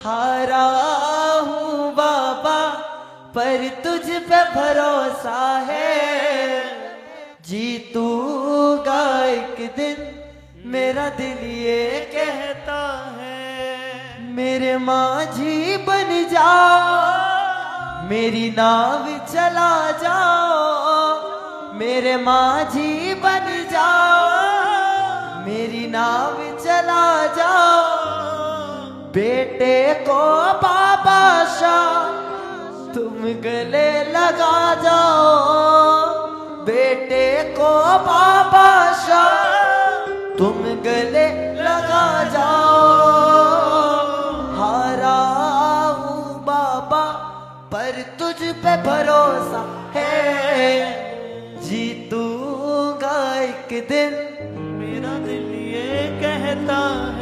हारा हूँ बाबा पर तुझ पे भरोसा है, जीतूंगा एक दिन मेरा दिल ये कहता है। मेरे माझी बन जाओ, मेरी नाव चला जाओ, मेरे माझी बन जाओ, मेरी नाव चला जाओ। बेटे को बाबा शाह तुम गले लगा जाओ, बेटे को बाबा शाह तुम गले लगा जाओ। हारा हूँ बाबा पर तुझ पे भरोसा है, जीतूंगा एक दिन मेरा दिल ये कहता है।